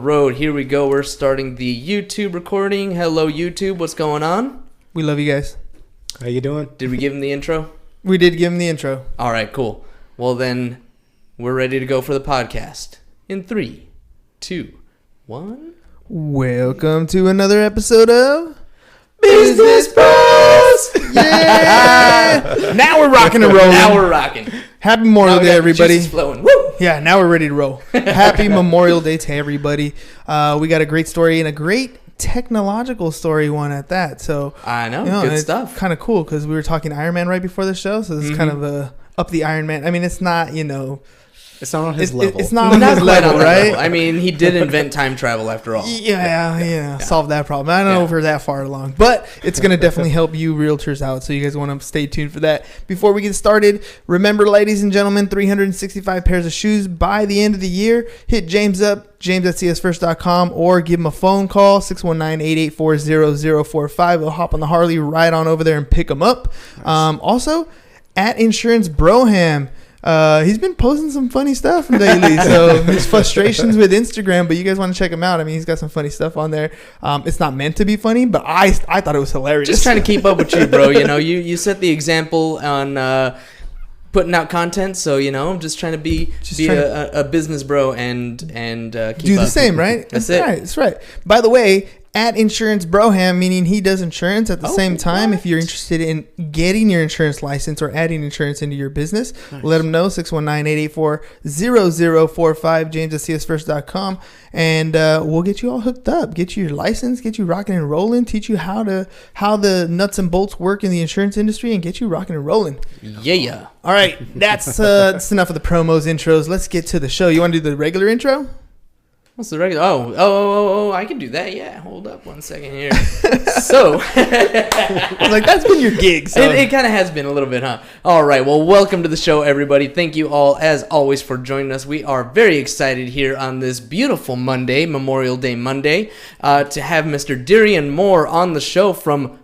Road. Here we go. We're starting the YouTube recording. Hello, YouTube. What's going on? We love you guys. How you doing? Did we give him the intro? We did give him the intro. All right, cool. Well, then we're ready to go for the podcast. In 3, 2, 1. Welcome to another episode of Business Bros! Yeah! Now we're rocking and rolling. Now we're rocking. Happy Memorial Day, everybody. Juices flowing. Woo! Yeah, now we're ready to roll. Happy Memorial Day to everybody. We got a great story and a great technological story one at that. So I know, good good stuff. Kind of cool because we were talking Iron Man right before the show, so this is kind of a up the Iron Man. I mean, it's not, It's not on his level. It's not on his level, right? I mean, he did invent time travel after all. Yeah, solve that problem. I don't know if we're that far along, but it's going to definitely help you realtors out, so you guys want to stay tuned for that. Before we get started, remember, ladies and gentlemen, 365 pairs of shoes by the end of the year. Hit James up, james@csfirst.com, or give him a phone call, 619-884-0045. We'll hop on the Harley right on over there and pick him up. Nice. Also, at Insurance Broham, he's been posting some funny stuff lately, so his frustrations with Instagram, but you guys want to check him out. I mean, he's got some funny stuff on there. It's not meant to be funny, but I thought it was hilarious. Just trying to keep up with you, bro. You set the example on putting out content, so I'm just trying to be a business bro and keep do the up. Same, right? That's it. Right, that's right. By the way, at Insurance Broham, meaning he does insurance at the same time. What? If you're interested in getting your insurance license or adding insurance into your business, let him know, 619-884-0045, james@csfirst.com, and we'll get you all hooked up, get you your license, get you rocking and rolling, teach you how the nuts and bolts work in the insurance industry, and get you rocking and rolling. Yeah. All right, that's enough of the promos, intros. Let's get to the show. You want to do the regular intro? What's the regular? Oh, I can do that. Yeah, hold up one second here. So, like, that's been your gig. So. It kind of has been a little bit, huh? All right, well, welcome to the show, everybody. Thank you all, as always, for joining us. We are very excited here on this beautiful Monday, Memorial Day Monday, to have Mr. Dirian Moore on the show from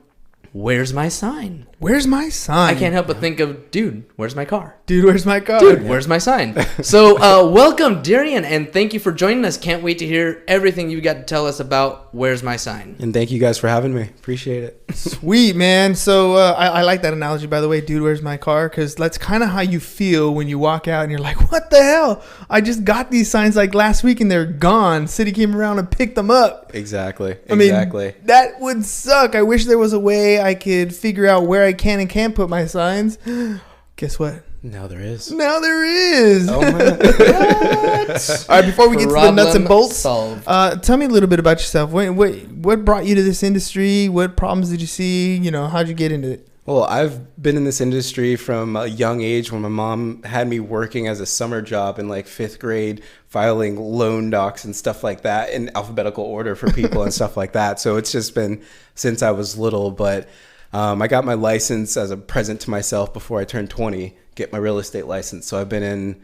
Where's My Sign? Where's my sign? I can't help but think of, dude, where's my car? Dude, where's my car? Dude, where's my sign? So, welcome, Dirian, and thank you for joining us. Can't wait to hear everything you got to tell us about Where's My Sign. And thank you guys for having me. Appreciate it. Sweet, man. So, I like that analogy, by the way, dude, where's my car? Because that's kind of how you feel when you walk out and you're like, what the hell? I just got these signs like last week and they're gone. City came around and picked them up. Exactly. I mean, that would suck. I wish there was a way I could figure out where I can and can't put my signs. Guess what? Now there is. Now there is. Oh, man. What? All right, before we get to the nuts and bolts, tell me a little bit about yourself. What brought you to this industry? What problems did you see? How'd you get into it? Well, I've been in this industry from a young age when my mom had me working as a summer job in like 5th grade, filing loan docs and stuff like that in alphabetical order for people and stuff like that. So it's just been since I was little, but I got my license as a present to myself before I turned 20, get my real estate license. So I've been in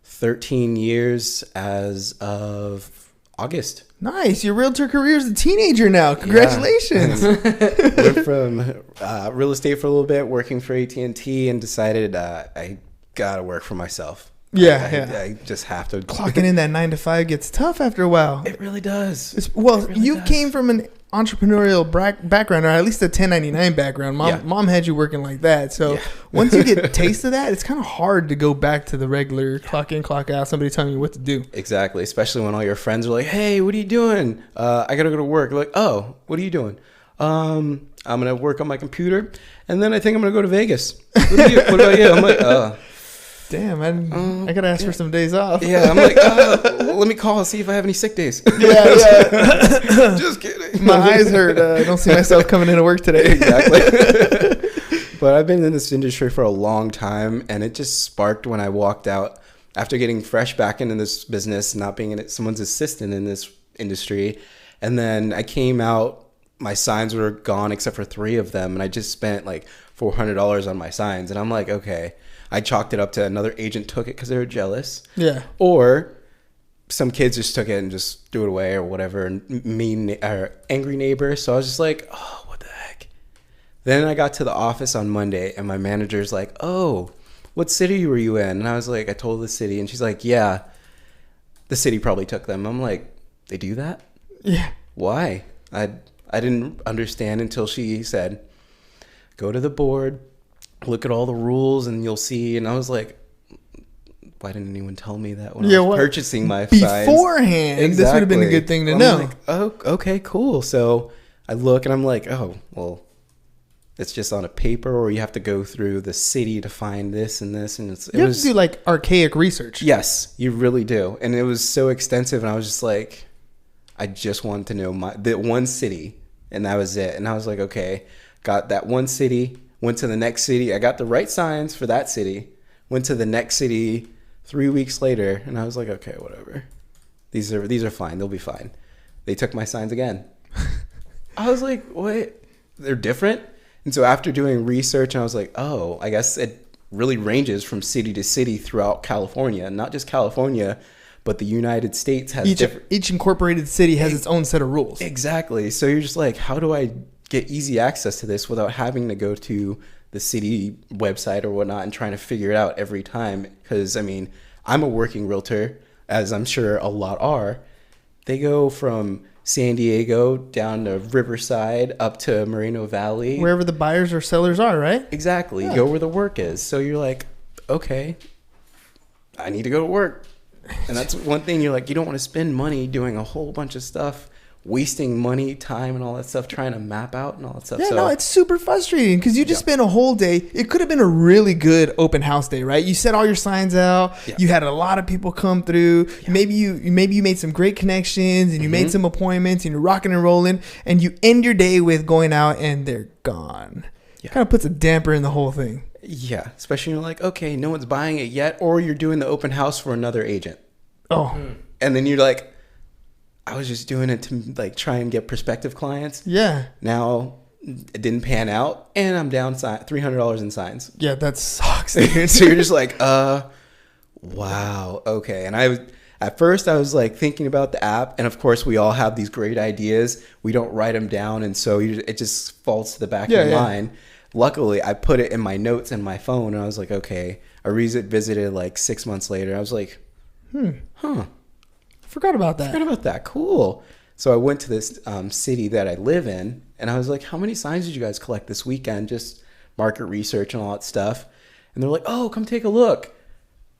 13 years as of August. Nice. Your realtor career is a teenager now. Congratulations. Yeah. Went from real estate for a little bit, working for AT&T, and decided I got to work for myself. I just have to. Clocking in that 9 to 5 gets tough after a while. It really does. You came from an entrepreneurial background, or at least a 1099 background. Mom had you working like that. So once you get a taste of that, it's kind of hard to go back to the regular clock in, clock out, somebody telling you what to do. Exactly. Especially when all your friends are like, hey, what are you doing? I got to go to work. You're like, oh, what are you doing? I'm going to work on my computer, and then I think I'm going to go to Vegas. What about you? I'm like, damn, I gotta ask for some days off. Yeah, I'm like, let me call and see if I have any sick days. Yeah. Just kidding. My eyes hurt. I don't see myself coming into work today. Exactly. But I've been in this industry for a long time, and it just sparked when I walked out after getting fresh back into this business, not being someone's assistant in this industry. And then I came out, my signs were gone except for 3 of them, and I just spent like $400 on my signs. And I'm like, okay. I chalked it up to another agent took it because they were jealous. Yeah. Or some kids just took it and just threw it away or whatever. And angry neighbor. So I was just like, oh, what the heck? Then I got to the office on Monday and my manager's like, oh, what city were you in? And I was like, I told the city. And she's like, yeah, the city probably took them. I'm like, They do that? Yeah. Why? I didn't understand until she said, go to the board, look at all the rules, and you'll see. And I was like, why didn't anyone tell me that when I was purchasing my signs? Beforehand, Exactly. this would have been a good thing to I'm know. like, oh, okay, cool. So I look and I'm like, oh, well, it's just on a paper, or you have to go through the city to find this and this. And You have to do like archaic research. Yes, you really do. And it was so extensive. And I was just like, I just wanted to know the one city, and that was it. And I was like, okay, got that one city, went to the next city. I got the right signs for that city, went to the next city 3 weeks later, and I was like, okay, whatever. These are fine. They'll be fine. They took my signs again. I was like, what? They're different? And so after doing research, I was like, oh, I guess it really ranges from city to city throughout California. Not just California, but the United States has each incorporated city has its own set of rules. Exactly. So you're just like, how do I get easy access to this without having to go to the city website or whatnot and trying to figure it out every time? Because, I mean, I'm a working realtor, as I'm sure a lot are. They go from San Diego down to Riverside up to Moreno Valley. Wherever the buyers or sellers are, right? Exactly. Yeah. Go where the work is. So you're like, okay, I need to go to work. And that's one thing, you're like, you don't want to spend money doing a whole bunch of stuff, wasting money, time, and all that stuff, trying to map out and all that stuff. Yeah, so, no, it's super frustrating because you just spent a whole day. It could have been a really good open house day, right? You set all your signs out. Yeah. You had a lot of people come through. Yeah. Maybe you made some great connections and you made some appointments and you're rocking and rolling. And you end your day with going out and they're gone. Yeah. Kind of puts a damper in the whole thing. Yeah, especially you're like, okay, no one's buying it yet, or you're doing the open house for another agent. Oh, And then you're like, I was just doing it to like try and get prospective clients. yeah. Now it didn't pan out, and I'm down $300 in signs. Yeah, that sucks, dude. So you're just like, wow, okay. And at first I was like thinking about the app, and of course we all have these great ideas. We don't write them down, and so it just falls to the back of your mind. Luckily, I put it in my notes in my phone, and I was like, okay. I visited like 6 months later. I was like, Forgot about that. Cool. So I went to this city that I live in, and I was like, how many signs did you guys collect this weekend? Just market research and all that stuff. And they're like, oh, come take a look.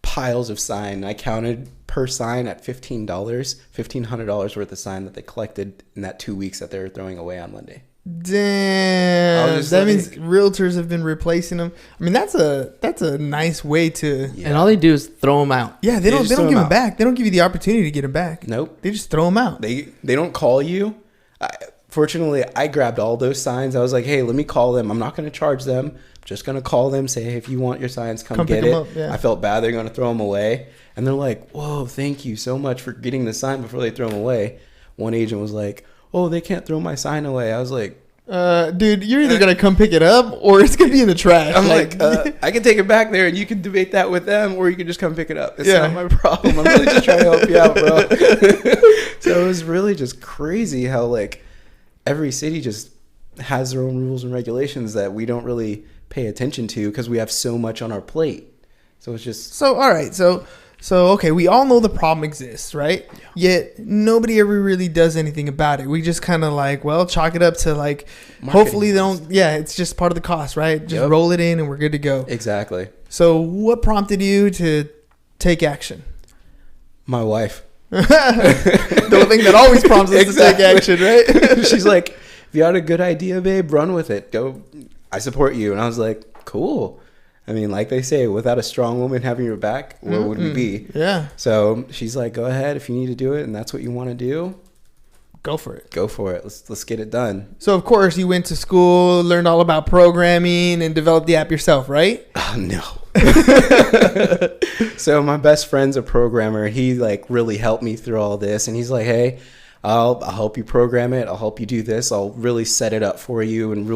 Piles of sign. I counted per sign at $1,500 worth of sign that they collected in that 2 weeks that they were throwing away on Monday. Damn, that means realtors have been replacing them. I mean, that's a nice way to. Yeah. And all they do is throw them out. Yeah, they don't give them back. They don't give you the opportunity to get them back. Nope. They just throw them out. They don't call you. Fortunately, I grabbed all those signs. I was like, hey, let me call them. I'm not going to charge them. I'm just going to call them, say, hey, if you want your signs, come get it. Up, yeah. I felt bad. They're going to throw them away. And they're like, whoa, thank you so much for getting the sign before they throw them away. One agent was like, oh, they can't throw my sign away. I was like, dude, you're either going to come pick it up or it's going to be in the trash. I'm like, I can take it back there and you can debate that with them, or you can just come pick it up. It's not my problem. I'm really just trying to help you out, bro. So it was really just crazy how like every city just has their own rules and regulations that we don't really pay attention to because we have so much on our plate. So it's just... So, all right. So okay, we all know the problem exists, right? Yeah. Yet nobody ever really does anything about it. We just kind of like, well, chalk it up to like, marketing. Hopefully they don't, it's just part of the cost, right? Just roll it in and we're good to go. Exactly. So what prompted you to take action? My wife. The thing that always prompts us to take action, right? She's like, if you had a good idea, babe, run with it. Go. I support you. And I was like, cool. I mean, like they say, without a strong woman having your back, where would we be? Yeah. So she's like, go ahead if you need to do it, and that's what you want to do. Go for it. Go for it. Let's get it done. So of course you went to school, learned all about programming, and developed the app yourself, right? Oh, no. So my best friend's a programmer. He like really helped me through all this, and he's like, hey, I'll help you program it. I'll help you do this. I'll really set it up for you, and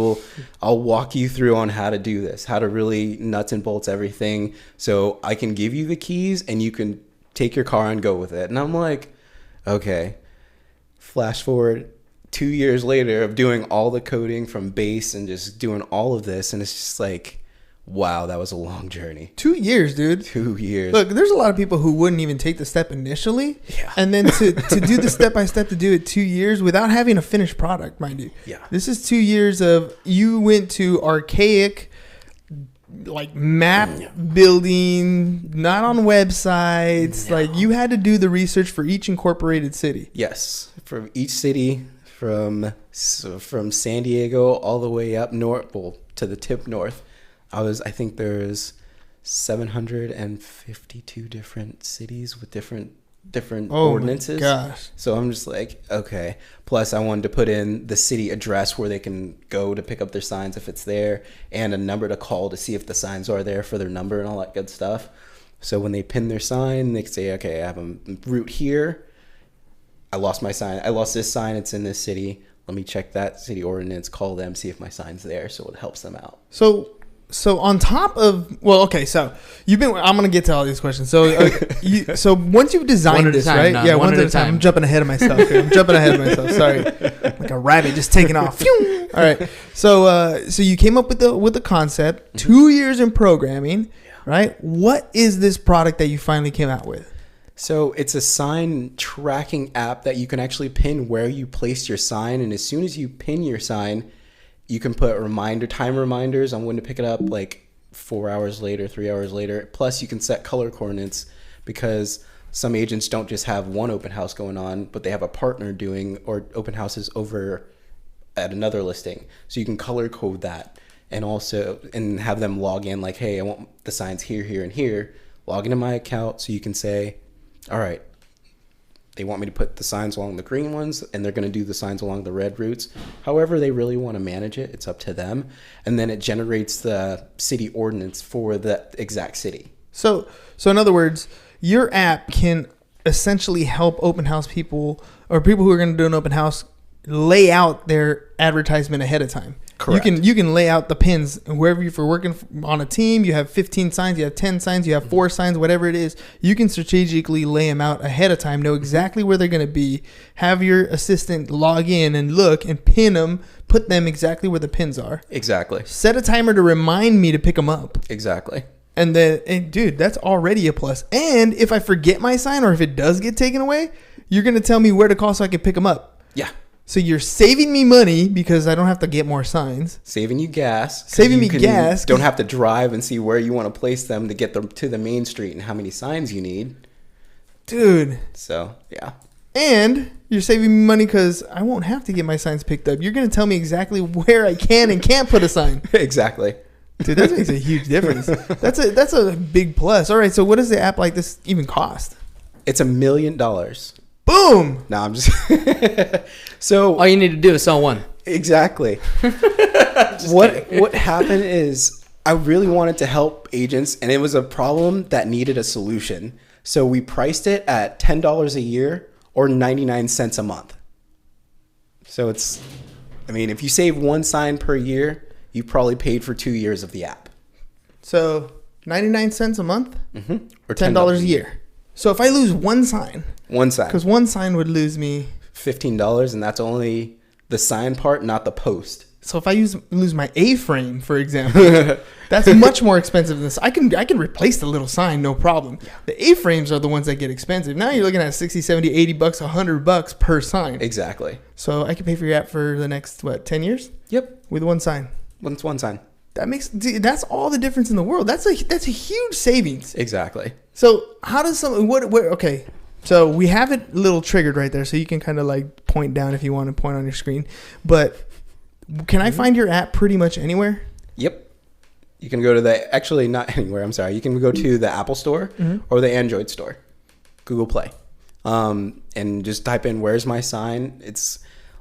I'll walk you through on how to do this, how to really nuts and bolts everything. So I can give you the keys and you can take your car and go with it. And I'm like, okay. Flash forward 2 years later of doing all the coding from base and just doing all of this. And it's just like, wow, that was a long journey. 2 years, dude. 2 years. Look, there's a lot of people who wouldn't even take the step initially. Yeah. And then to do the step-by-step to do it 2 years without having a finished product, mind you. Yeah. This is 2 years of you went to archaic, like map building, not on websites. No. Like you had to do the research for each incorporated city. Yes, from each city, from San Diego all the way up north, well, to the tip north. I think there's 752 different cities with different ordinances. Gosh. So I'm just like, okay. Plus, I wanted to put in the city address where they can go to pick up their signs if it's there, and a number to call to see if the signs are there for their number and all that good stuff. So when they pin their sign, they say, okay, I have a route here. I lost my sign. I lost this sign. It's in this city. Let me check that city ordinance, call them, see if my sign's there. So it helps them out. So on top of, well, okay, so I'm going to get to all these questions. So so once you've designed this, right? No, yeah, one at a time. I'm jumping ahead of myself here. Sorry. Like a rabbit just taking off. Phew! All right. So you came up with the concept, 2 years in programming, right? What is this product that you finally came out with? So it's a sign tracking app that you can actually pin where you placed your sign. And as soon as you pin your sign, you can put time reminders on when to pick it up, like 4 hours later, 3 hours later. Plus, you can set color coordinates because some agents don't just have one open house going on, but they have a partner doing or open houses over at another listing. So you can color code that and have them log in like, hey, I want the signs here, here, and here. Log into my account so you can say, all right, they want me to put the signs along the green ones, and they're going to do the signs along the red routes. However they really want to manage it, it's up to them. And then it generates the city ordinance for the exact city. So in other words, your app can essentially help open house people or people who are going to do an open house lay out their advertisement ahead of time. Correct. You can lay out the pins wherever you're working on a team. You have 15 signs, you have 10 signs, you have 4 signs, whatever it is. You can strategically lay them out ahead of time, know exactly where they're going to be, have your assistant log in and look and pin them, put them exactly where the pins are. Exactly. Set a timer to remind me to pick them up. Exactly. And dude, that's already a plus. And if I forget my sign or if it does get taken away, you're going to tell me where to call so I can pick them up. Yeah. So you're saving me money because I don't have to get more signs. Saving you gas. Saving me gas. Don't have to drive and see where you want to place them to get them to the main street and how many signs you need. Dude. So, yeah. And you're saving me money because I won't have to get my signs picked up. You're going to tell me exactly where I can and can't put a sign. Exactly. Dude, that makes a huge difference. That's a big plus. All right, so what does the app like this even cost? It's $1 million. Boom! No, I'm just... So all you need to do is sell one. Exactly. What happened is I really wanted to help agents, and it was a problem that needed a solution. So we priced it at $10 a year or 99 cents a month. So if you save one sign per year, you probably paid for 2 years of the app. So 99 cents a month? Mm-hmm. Or $10 a year. So if I lose one sign, because one sign would lose me $15, and that's only the sign part, not the post. So if I lose my A-frame, for example, that's much more expensive than this. I can replace the little sign, no problem. Yeah. The A-frames are the ones that get expensive. Now you're looking at 60, 70, 80 bucks, $100 per sign. Exactly. So I can pay for your app for the next 10 years? Yep. With one sign. One sign. That's all the difference in the world. That's a huge savings. Exactly. So how does okay. So we have it a little triggered right there, so you can kind of like point down if you want to point on your screen. But can I find your app pretty much anywhere? Yep. You can go to not anywhere, I'm sorry. You can go to the Apple Store or the Android Store, Google Play, and just type in "Where's my sign?"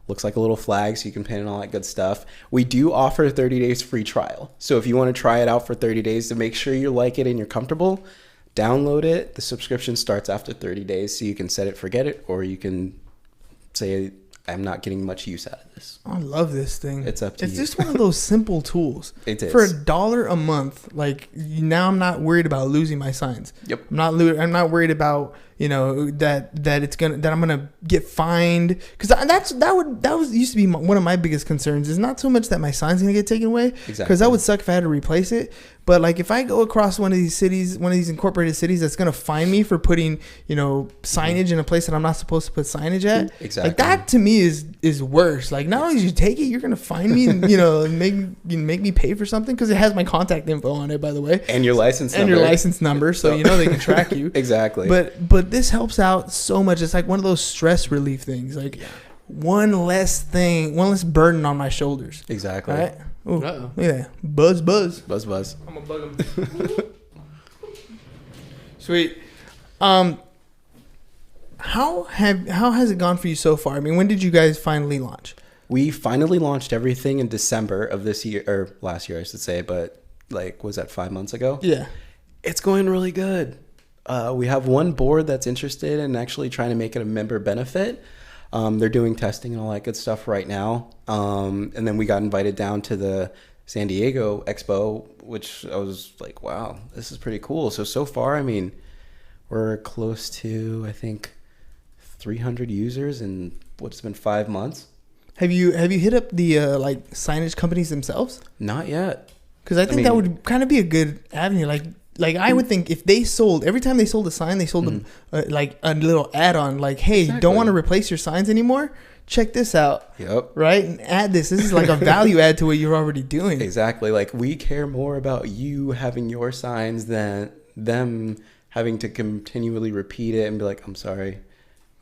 Looks like a little flag, so you can pin and all that good stuff. We do offer a 30 days free trial. So if you want to try it out for 30 days to make sure you like it and you're comfortable, download it. The subscription starts after 30 days, so you can set it, forget it, or you can say, I'm not getting much use out of this. I love this thing. It's up to you. It's just one of those simple tools. It is. For $1 a month, like now I'm not worried about losing my signs. Yep. I'm not worried about, that I'm gonna get fined, because that was used to be one of my biggest concerns, is not so much that my sign's gonna get taken away, Exactly. because that would suck if I had to replace it. But like if I go across one of these cities, one of these incorporated cities that's gonna fine me for putting signage in a place that I'm not supposed to put signage at, Exactly. like that to me is worse. Like not only did you take it, you're gonna fine me and make me pay for something, because it has my contact info on it, by the way, and your license number, so they can track you. Exactly. But this helps out so much. It's like one of those stress relief things. Like one less burden on my shoulders. Exactly. Right? Ooh, look at that. Buzz. Buzz. I'm gonna bug him. Sweet. How has it gone for you so far? I mean, when did you guys finally launch? We finally launched everything in December of this year, or last year, I should say, but was that 5 months ago? Yeah. It's going really good. We have one board that's interested in actually trying to make it a member benefit. They're doing testing and all that good stuff right now. And then we got invited down to the San Diego Expo, which I was like, wow, this is pretty cool. So far, I mean, we're close to, I think, 300 users in what's been 5 months. Have you hit up the signage companies themselves? Not yet. Because I think that would kind of be a good avenue. Like I would think if they sold, every time they sold a sign, they sold them like a little add-on, like, hey, don't want to replace your signs anymore? Check this out. Yep. Right? And add this. This is like a value add to what you're already doing. Exactly. Like, we care more about you having your signs than them having to continually repeat it and be like, I'm sorry,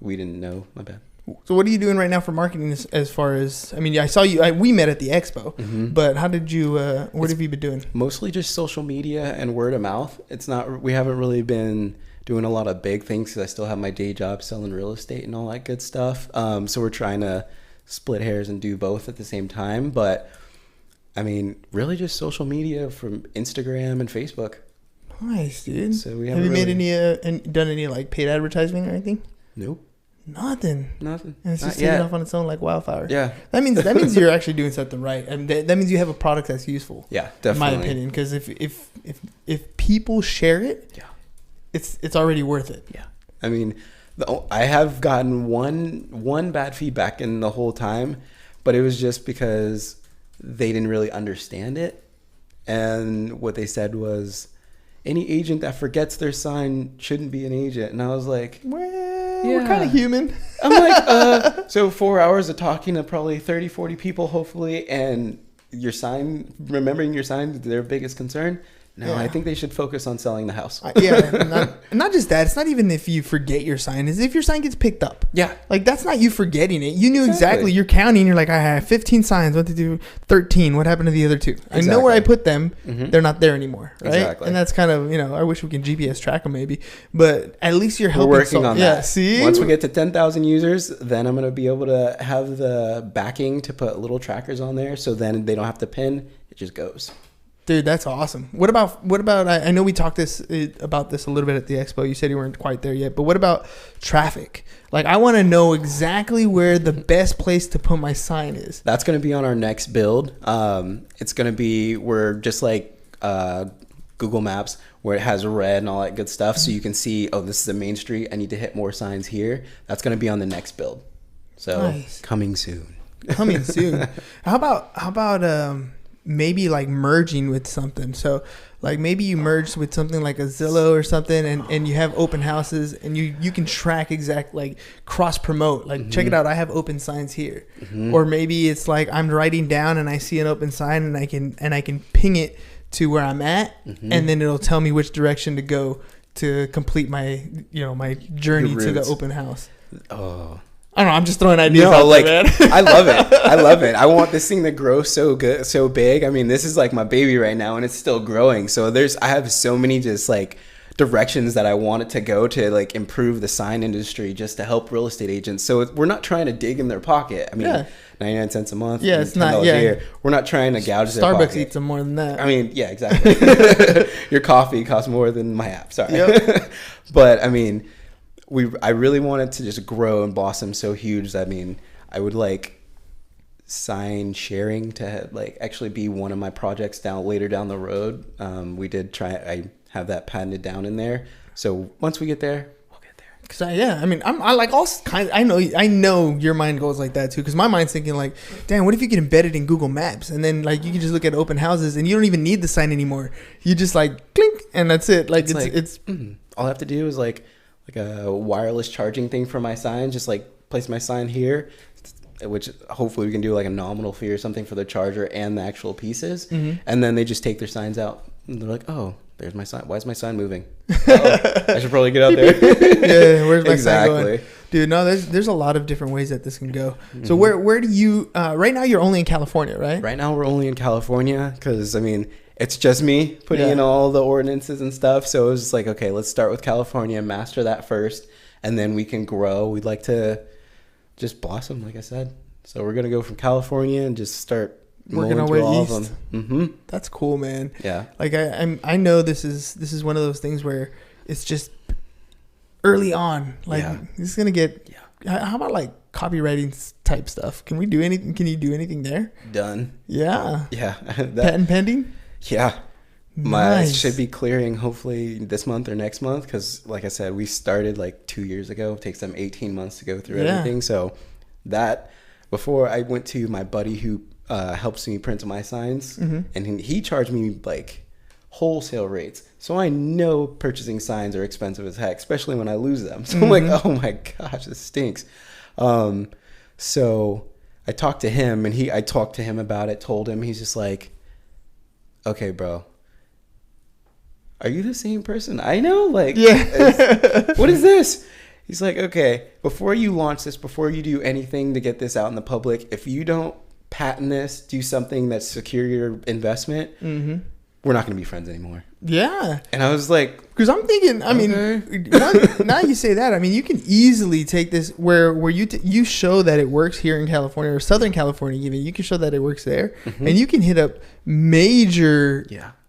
we didn't know, my bad. So what are you doing right now for marketing as far as, I mean, I saw you, we met at the expo, but how did you, what have you been doing? Mostly just social media and word of mouth. We haven't really been doing a lot of big things because I still have my day job selling real estate and all that good stuff. So we're trying to split hairs and do both at the same time. But I mean, really just social media from Instagram and Facebook. Nice, dude. So we have you made any, done any like paid advertising or anything? Nope. Nothing. And it's just taking off on its own like wildfire. Yeah. That means you're actually doing something right. And that means you have a product that's useful. Yeah, definitely. In my opinion, because if people share it, it's already worth it. Yeah. I mean, I have gotten one bad feedback in the whole time, but it was just because they didn't really understand it. And what they said was, any agent that forgets their sign shouldn't be an agent. And I was like, we're kind of human. I'm like, so 4 hours of talking to probably 30, 40 people, hopefully, and remembering your sign is their biggest concern. No, I think they should focus on selling the house. Not just that. It's not even if you forget your sign. It's if your sign gets picked up. Yeah. Like, that's not you forgetting it. You knew exactly. You're counting. You're like, I have 15 signs. What to do? 13. What happened to the other 2? Exactly. I know where I put them. They're not there anymore. Right? Exactly. And that's kind of, I wish we can GPS track them maybe. But at least you're helping. We're working on that. Yeah, see? Once we get to 10,000 users, then I'm going to be able to have the backing to put little trackers on there. So then they don't have to pin. It just goes. Dude, that's awesome. What about? I know we talked about this a little bit at the expo. You said you weren't quite there yet, but what about traffic? Like, I want to know exactly where the best place to put my sign is. That's going to be on our next build. It's going to be we're just like Google Maps, where it has red and all that good stuff, so you can see, oh, this is a main street. I need to hit more signs here. That's going to be on the next build. So nice. Coming soon. How about maybe like merging with something? So like maybe you merged with something like a Zillow or something, and you have open houses, and you can track exact, like, cross promote, like, check it out, I have open signs here. Or maybe it's like I'm writing down and I see an open sign and I can ping it to where I'm at, and then it'll tell me which direction to go to complete my my journey to the open house. I don't know. I'm just throwing ideas out there, man. I love it. I want this thing to grow so good, so big. I mean, this is like my baby right now, and it's still growing. So I have so many just like directions that I want it to go to, like, improve the sign industry, just to help real estate agents. So we're not trying to dig in their pocket. I mean, 99 cents a month. Yeah, it's not. Yeah, a year. We're not trying to gouge their pocket. Starbucks eats them more than that. I mean, yeah, exactly. Your coffee costs more than my app. Sorry. Yep. But I mean, I really wanted to just grow and blossom so huge. I mean, I would like sign sharing to like actually be one of my projects later down the road. I have that patented down in there. So once we get there, we'll get there. Cause I mean, I like all kinds. I know your mind goes like that too. Cause my mind's thinking like, damn, what if you get embedded in Google Maps and then like you can just look at open houses and you don't even need the sign anymore. You just like clink and that's it. Like it's all I have to do is like a wireless charging thing for my sign. Just like place my sign here, which hopefully we can do like a nominal fee or something for the charger and the actual pieces. And then they just take their signs out and they're like, oh, there's my sign. Why is my sign moving? I should probably get out there. Yeah, where's my sign going? Dude, no, there's a lot of different ways that this can go. So where do you right now? You're only in California, right? Right now we're only in California because I mean it's just me putting in all the ordinances and stuff. So it was just like, okay, let's start with California, master that first, and then we can grow. We'd like to just blossom, like I said. So we're gonna go from California and just start working our way east. That's cool, man. Yeah. Like I know this is one of those things where it's just early on. Like this is gonna get. Yeah. How about like copywriting type stuff? Can we do anything? Can you do anything there? Done. Yeah. Yeah. Patent pending. Yeah. Nice. My should be clearing hopefully this month or next month because, like I said, we started like 2 years ago. It takes them 18 months to go through everything. So that before I went to my buddy who helps me print my signs, and he charged me like wholesale rates. So I know purchasing signs are expensive as heck, especially when I lose them. So I'm like, oh my gosh, this stinks. So I talked to him, and I talked to him about it. Told him, he's just like, okay, bro. Are you the same person? I know, like, what is this? He's like, okay, before you launch this, before you do anything to get this out in the public, if you don't patent this, do something that's secure your investment, we're not going to be friends anymore. Yeah. And I was like, because I'm thinking, I mean, now you say that, I mean, you can easily take this where you show that it works here in California or Southern California, even you can show that it works there, and you can hit up major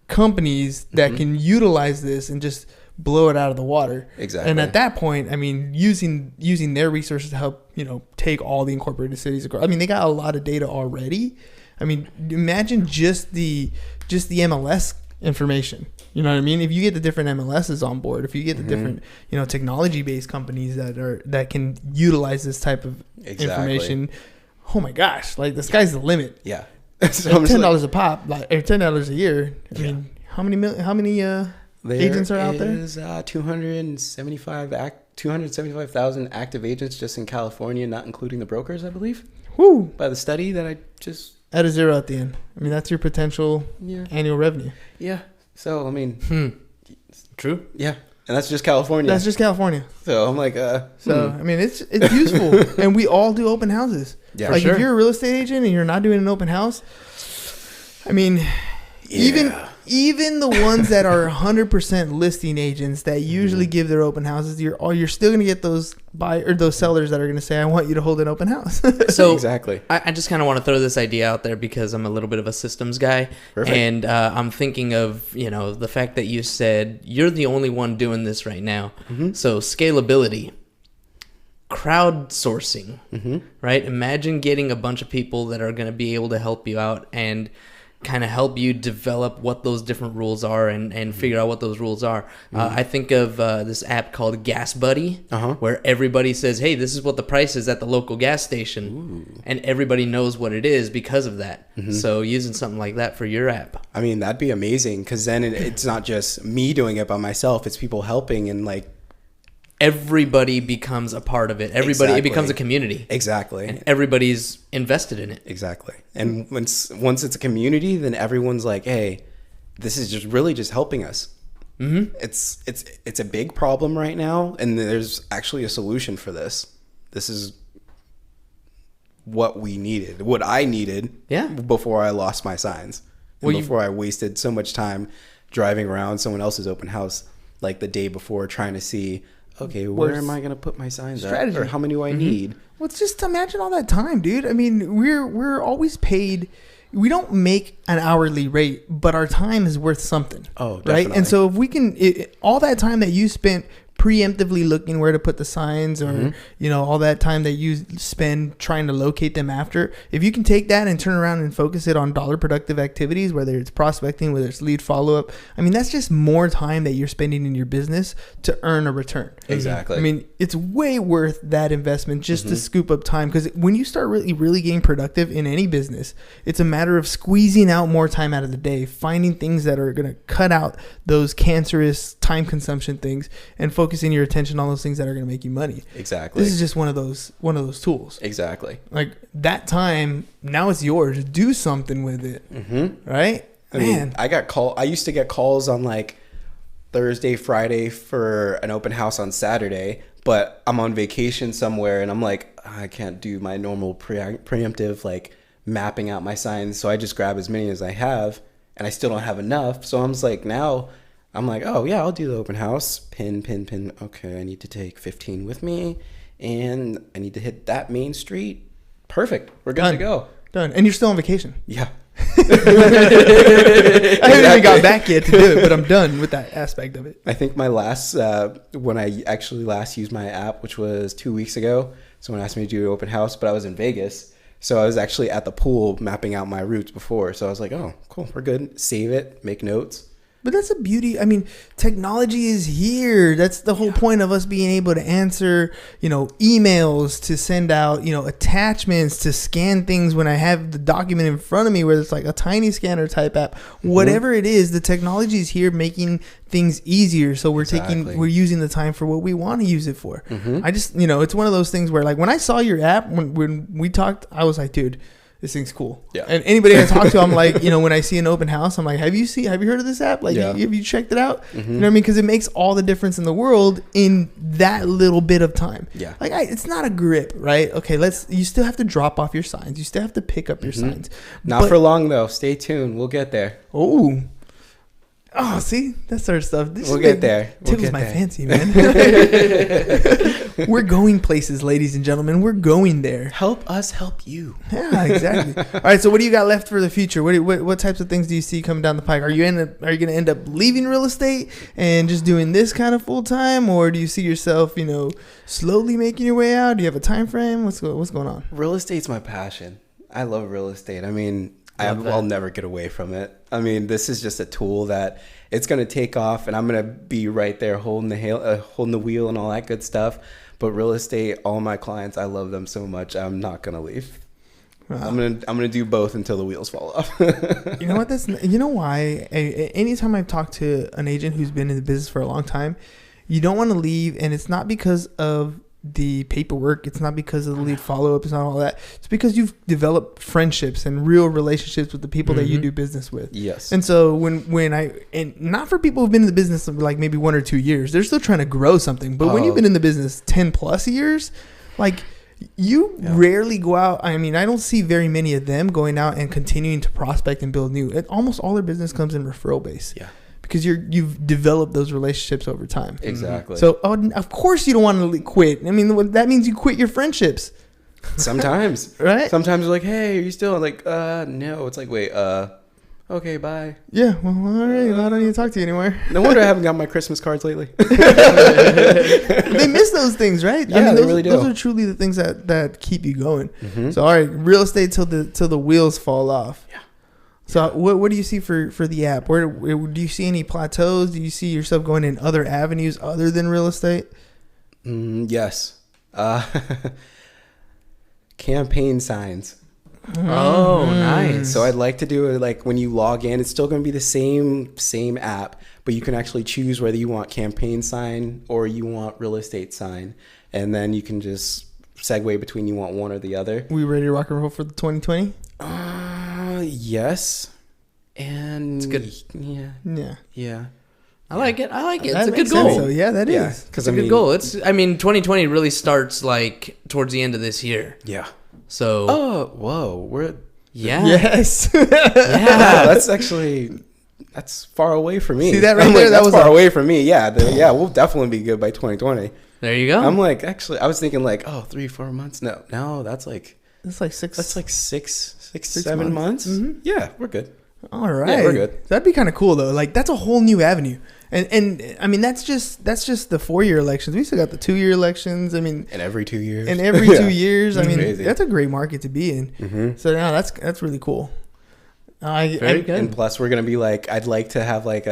companies that can utilize this and just blow it out of the water. Exactly. And at that point, I mean, using their resources to help, take all the incorporated cities across. I mean, they got a lot of data already. I mean, imagine just the MLS information. You know what I mean? If you get the different MLSs on board, if you get the different, technology-based companies that can utilize this type of information, oh my gosh, like the sky's the limit. Yeah. So $10 a pop, or $10 a year. I mean, how many agents are out there? There is 275,000 active agents just in California, not including the brokers, I believe. Woo! By the study that I just at a zero at the end. I mean, that's your potential annual revenue. Yeah. So I mean, true. Yeah, and that's just California. That's just California. So I'm like, I mean, it's useful, and we all do open houses. Yeah, like if you're a real estate agent and you're not doing an open house, I mean, even the ones that are 100% listing agents that usually give their open houses, you're still going to get those those sellers that are going to say, I want you to hold an open house. So exactly. I just kind of want to throw this idea out there because I'm a little bit of a systems guy. Perfect. And I'm thinking of, the fact that you said you're the only one doing this right now. So scalability, crowdsourcing, right? Imagine getting a bunch of people that are going to be able to help you out and kind of help you develop what those different rules are and figure out what those rules are. I think of this app called Gas Buddy, where everybody says, hey, this is what the price is at the local gas station. And everybody knows what it is because of that. So using something like that for your app. I mean, that'd be amazing because then it's not just me doing it by myself. It's people helping and like, everybody becomes a part of it. It becomes a community. Exactly. And everybody's invested in it. Exactly. And once it's a community, then everyone's like, hey, this is just helping us. It's a big problem right now, and there's actually a solution for this. This is what I needed before I lost my signs. And before I wasted so much time driving around someone else's open house like the day before trying to see, okay, where am I going to put my signs at? Or how many do I need? Well, it's just imagine all that time, dude. I mean, we're always paid. We don't make an hourly rate, but our time is worth something. Oh, definitely. Right? And so if we can, all that time that you spent preemptively looking where to put the signs, or all that time that you spend trying to locate them after. If you can take that and turn around and focus it on dollar productive activities, whether it's prospecting, whether it's lead follow-up, I mean, that's just more time that you're spending in your business to earn a return. Exactly. I mean, it's way worth that investment just to scoop up time, because when you start really getting productive in any business, it's a matter of squeezing out more time out of the day, finding things that are going to cut out those cancerous time consumption things, and focusing your attention on those things that are going to make you money. Exactly. This is just one of those tools. Exactly. Like that time, now it's yours. Do something with it. Right? I mean, I used to get calls on like Thursday, Friday for an open house on Saturday, but I'm on vacation somewhere and I'm like, I can't do my normal preemptive like mapping out my signs, so I just grab as many as I have, and I still don't have enough. So I'm just like, now I'm like, oh yeah, I'll do the open house. Pin. Okay, I need to take 15 with me, and I need to hit that main street. Perfect. We're good to go. Done. And you're still on vacation. Yeah. I haven't even got back yet to do it, but I'm done with that aspect of it. I think my last, when I actually last used my app, which was 2 weeks ago, someone asked me to do an open house, but I was in Vegas. So I was actually at the pool mapping out my routes before. So I was like, oh, cool, we're good. Save it, make notes. But that's a beauty. I mean, technology is here. That's the whole point of us being able to answer, emails, to send out, attachments, to scan things when I have the document in front of me, whether it's like a tiny scanner type app, whatever it is, the technology is here making things easier. So we're using the time for what we want to use it for. I just, it's one of those things where like when I saw your app, when we talked, I was like, dude, this thing's cool. Yeah. And anybody I talk to, I'm like, when I see an open house, I'm like, have you heard of this app? Like, have you checked it out? You know what I mean? Because it makes all the difference in the world in that little bit of time. Yeah. Like, it's not a grip, right? Okay, you still have to drop off your signs. You still have to pick up your signs. Not for long, though. Stay tuned. We'll get there. Oh, see? That sort of stuff. We'll get there. Tickles my fancy, man. We're going places, ladies and gentlemen. We're going there. Help us help you. Yeah, exactly. All right, so what do you got left for the future? What types of things do you see coming down the pike? Are you going to end up leaving real estate and just doing this kind of full time, or do you see yourself, slowly making your way out? Do you have a time frame? What's going on? Real estate's my passion. I love real estate. I mean, I'll never get away from it. I mean, this is just a tool that it's going to take off, and I'm going to be right there holding the wheel and all that good stuff. But real estate, all my clients, I love them so much. I'm not going to leave. Wow. I'm gonna do both until the wheels fall off. You know what? Why? Anytime I've talked to an agent who's been in the business for a long time, you don't want to leave, and it's not because of the paperwork, it's not because of the lead follow-up, it's not all that. It's because you've developed friendships and real relationships with the people that you do business with. Yes. And so and not for people who've been in the business for like maybe 1 or 2 years, they're still trying to grow something. But when you've been in the business 10 plus years, like you rarely go out. I mean, I don't see very many of them going out and continuing to prospect and build new. Almost all their business comes in referral base. Yeah. Because you've developed those relationships over time. Exactly. So, of course you don't want to quit. I mean, that means you quit your friendships. Sometimes. Right? Sometimes you're like, hey, are you still? Like, no. It's like, wait, okay, bye. Yeah, well, all right. Well, I don't need to talk to you anymore. No wonder I haven't got my Christmas cards lately. They miss those things, right? Yeah, they really do. Those are truly the things that keep you going. So, all right, real estate till the wheels fall off. Yeah. So what do you see for the app? Where do you see any plateaus? Do you see yourself going in other avenues other than real estate? Yes. Campaign signs. Oh, nice. So I'd like to do it like when you log in, it's still going to be the same app, but you can actually choose whether you want campaign sign or you want real estate sign. And then you can just segue between you want one or the other. We ready to rock and roll for the 2020? Yes. And it's good. Yeah. I like it. It's a good goal. So yeah, that is. It's a good goal. 2020 really starts like towards the end of this year. Yeah. So. We're. Yeah. Yes. Yeah. That's far away from me. See that right there? That was far away from me. Yeah. We'll definitely be good by 2020. There you go. I'm like, actually, I was thinking like, 3-4 months. No, that's like. It's like six. That's like six, 7 months. Mm-hmm. Yeah, we're good. All right. Yeah, we're good. That'd be kind of cool though. Like that's a whole new avenue. And I mean that's just the 4-year elections. We still got the 2-year elections. I mean, And every 2 years. and every 2 years. I mean, Crazy. that's a great market to be in. Mm-hmm. So now that's really cool. Very good. And plus, we're gonna be like, I'd like to have like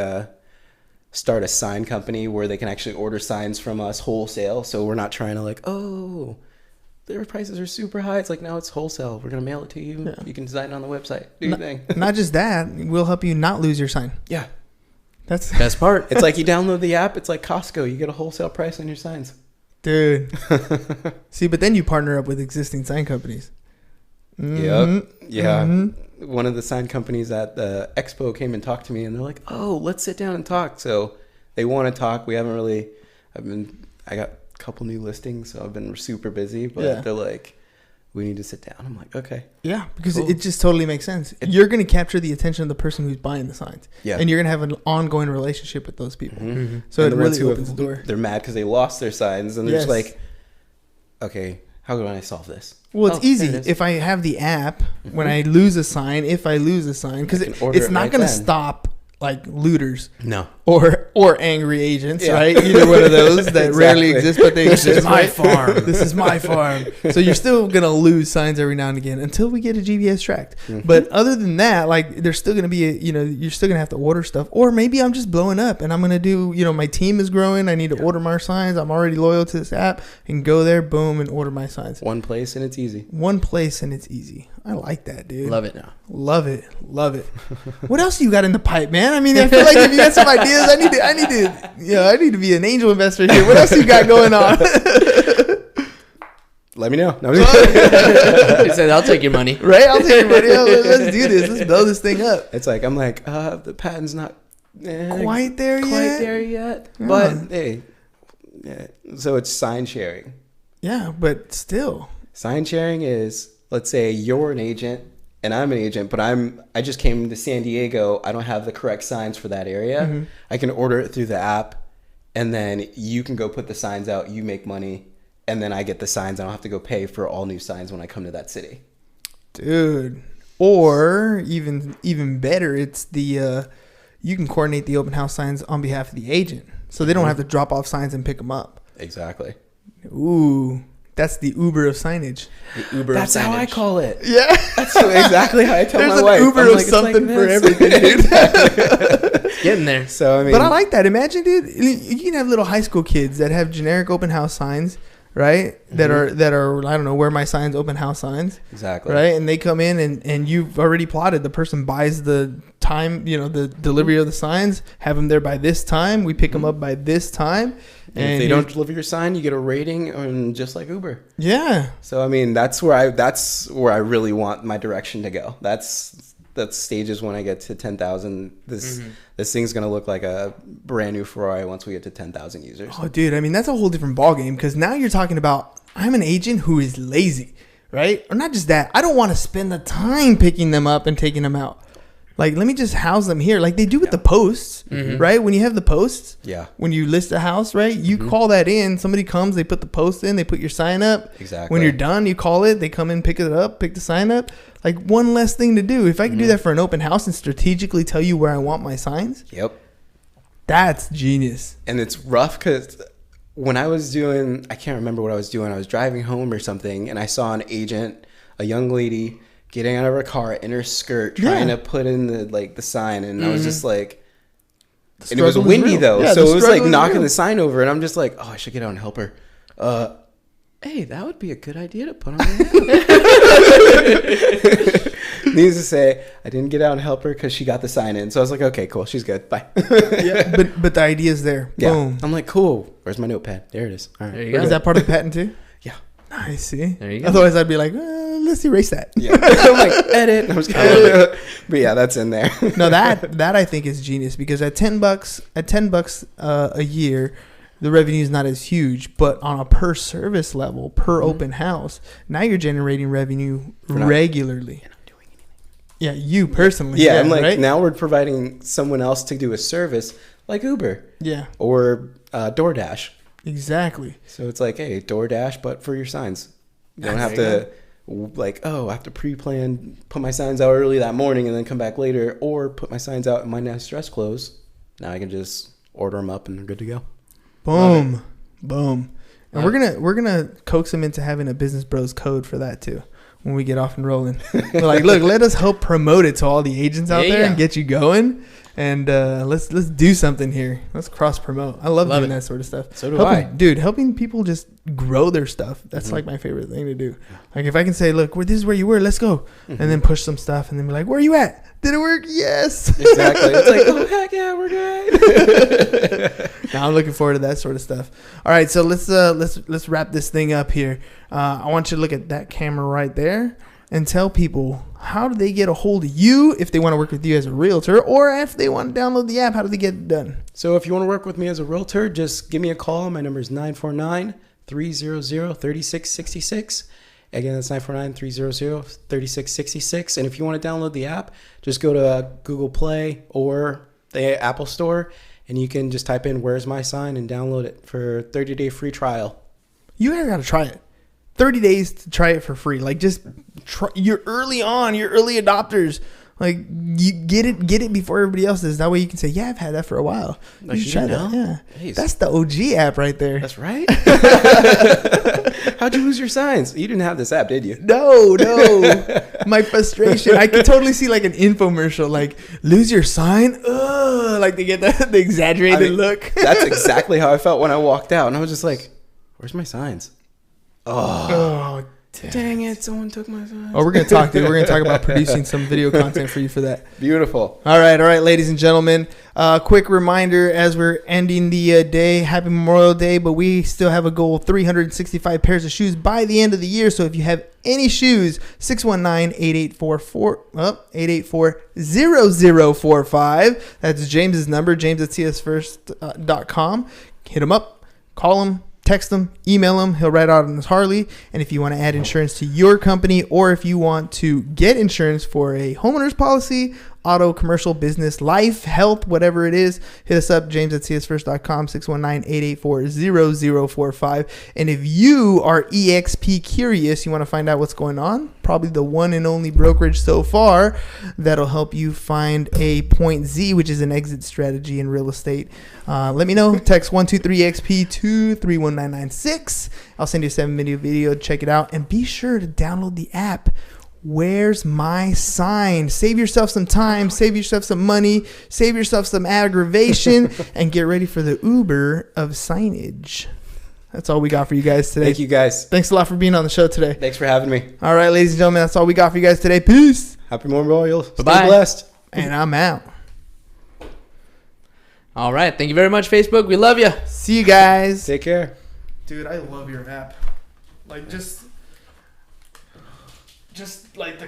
start a sign company where they can actually order signs from us wholesale. So we're not trying to like, oh, their prices are super high. It's like, no, it's wholesale. We're gonna mail it to you. Yeah. You can design it on the website. Do your thing. Not just that, we'll help you not lose your sign. Yeah. That's Best part. It's like you download the app. It's like Costco. You get a wholesale price on your signs. dude. See, but then you partner up with existing sign companies. Yep. Yeah. Mhm. One of the sign companies at the expo came and talked to me, and they're like, "Oh, let's sit down and talk." So they want to talk. We haven't really. I got a couple new listings, so I've been super busy. But Yeah. they're like, "We need to sit down." I'm like, "Okay." Yeah, because Cool. it just totally makes sense. You're going to capture the attention of the person who's buying the signs. Yeah. And you're going to have an ongoing relationship with those people. Mhm. So And it the ones really who opens the door. They're mad because they lost their signs, and they're just Yes. like, "Okay, how can I solve this?" Well, it's Oh, there easy. it is. If I have the app, when I lose a sign, because I can order it's it not right going to then. stop like looters No. or angry agents, Yeah. right? Either one of those that rarely Exactly. exist, but they This exist. is my right? farm. This is my farm. So you're still gonna lose signs every now and again until we get a GPS tracked. Mhm. But other than that, like there's still gonna be you're still gonna have to order stuff. Or maybe I'm just blowing up and I'm gonna do my team is growing. I need to order more signs. I'm already loyal to this app and go there, boom, and order my signs. One place and it's easy. One place and it's easy. I like that, dude. Love it. Love it. Love it. What else you got in the pipe, man? I mean, I feel like if you got some ideas, I need to be an angel investor here. What else you got going on? Let me know. No, He said, "I'll take your money." Right? I'll take your money. Let's do this. Let's blow this thing up. it's like, I'm like, the patent's not Quite there yet? there yet. Yeah. But hey, yeah. So it's sign sharing. Yeah, but still. Sign sharing is, let's say you're an agent and I'm an agent, but I just came to San Diego. I don't have the correct signs for that area. Mm-hmm. I can order it through the app, and then you can go put the signs out. You make money, and then I get the signs. I don't have to go pay for all new signs when I come to that city. Dude. Or even better, it's the you can coordinate the open house signs on behalf of the agent. So they don't have to drop off signs and pick them up. Exactly. Ooh. That's the Uber of signage. The Uber. That's of how I signage. call it. Yeah. That's exactly how I tell There's my an wife. Uber I'm of like, it's something like for this. everything, dude. Getting there. So I mean, But I like that. Imagine, dude, you can have little high school kids that have generic open house signs, right? That are I don't know, where my signs, open house signs, exactly right? And they come in and you've already plotted. The person buys the time, the delivery of the signs. Have them there by this time. We pick them up by this time. And if they don't deliver your sign, you get a rating, and just like Uber. Yeah. So I mean, that's where I really want my direction to go. That's stages when I get to 10,000. This thing's gonna look like a brand new Ferrari once we get to 10,000 users. Oh, dude. I mean, that's a whole different ballgame because now you're talking about I'm an agent who is lazy, right? Or not just that. I don't want to spend the time picking them up and taking them out. Like, let me just house them here, like they do with the posts, right? When you have the posts, Yeah, when you list a house, right? You call that in. Somebody comes, they put the post in, they put your sign up. exactly. When you're done, you call it. They come in, pick it up, pick the sign up. Like one less thing to do. If I could do that for an open house and strategically tell you where I want my signs, Yep. that's genius. And it's rough because when I was doing, I can't remember what I was doing. I was driving home or something, and I saw an agent, a young lady, getting out of her car in her skirt, trying to put in the sign, and I was just like, and it was struggle is windy real. though, Yeah, so the it was struggle like is knocking real. the sign over, and I'm just like, oh, I should get out and help her. Hey, that would be a good idea to put on the app. Needless to say, I didn't get out and help her because she got the sign in. So I was like, okay, cool, she's good. Bye. Yeah, but the idea's there. Yeah. Boom. I'm like, cool. Where's my notepad? There it is. All right. There you we're go. Is good. that part of the patent too? Yeah. Nice. See. There you go. Otherwise, I'd be like, let's erase that. Yeah. I'm like, edit. I'm just kidding. But yeah, that's in there. No, that I think is genius because at $10 a year, the revenue is not as huge, but on a per service level, per open house, now you're generating revenue regularly. And I'm doing anything. Yeah, you personally. Yeah, I'm like, right? now we're providing someone else to do a service like Uber Yeah, or DoorDash. exactly. So it's like, hey, DoorDash, but for your signs. You don't have There you to like, oh, I have to pre-plan, put my signs out early that morning and then come back later, or put my signs out in my nice dress clothes. Now I can just order them up and they're good to go. Boom. Boom. And we're gonna coax them into having a Business Bros code for that too when we get off and rolling. We're like, look, let us help promote it to all the agents out there and get you going. And let's do something here. Let's cross promote. I love doing that sort of stuff. So do I. Dude, helping people just grow their stuff. That's like my favorite thing to do. Like if I can say, look, this is where you were, let's go. And then push some stuff and then be like, where are you at? Did it work? Yes. Exactly. It's like, oh heck yeah, we're good. Now I'm looking forward to that sort of stuff. All right, so let's wrap this thing up here. I want you to look at that camera right there and tell people, how do they get a hold of you if they want to work with you as a realtor, or if they want to download the app, how do they get it done? So if you want to work with me as a realtor, just give me a call. My number is 949-300-3666. Again, that's 949-300-3666. And if you want to download the app, just go to Google Play or the Apple Store, and you can just type in "Where's My Sign" and download it for a 30-day free trial. You guys got to try it. 30 days to try it for free. Like, just try. You're early on. You're early adopters. Like, you get it before everybody else does. That way you can say, yeah, I've had that for a while. Like, you should try that. Yeah. Jeez. That's the OG app right there. That's right. How'd you lose your signs? You didn't have this app, did you? No. My frustration. I can totally see like an infomercial, like, lose your sign? Ugh. Like, they get the exaggerated look. That's exactly how I felt when I walked out. And I was just like, where's my signs? Oh, dang it. Someone took my signs. Oh, we're going to talk about producing some video content for you for that. Beautiful. All right, ladies and gentlemen. Quick reminder as we're ending the day. Happy Memorial Day, but we still have a goal of 365 pairs of shoes by the end of the year. So if you have any shoes, 619-884-0045. That's James's number, james@csfirst.com. Hit him up, call him. Text him, email him. He'll write out on his Harley. And if you want to add insurance to your company, or if you want to get insurance for a homeowner's policy, auto, commercial, business, life, health, whatever it is, hit us up, james@csfirst.com, 619-884-0045. And if you are EXP curious, you want to find out what's going on, probably the one and only brokerage so far that'll help you find a point Z, which is an exit strategy in real estate. Let me know. Text 123XP to 31996. I'll send you a 7-minute video. Check it out. And be sure to download the app. Where's My Sign? Save yourself some time. Save yourself some money. Save yourself some aggravation. And get ready for the Uber of signage. That's all we got for you guys today. Thank you, guys. Thanks a lot for being on the show today. Thanks for having me. All right, ladies and gentlemen, that's all we got for you guys today. Peace. Happy Memorial. Bye-bye. Stay blessed. And I'm out. All right. Thank you very much, Facebook. We love you. See you guys. Take care. Dude, I love your app. Like, just like the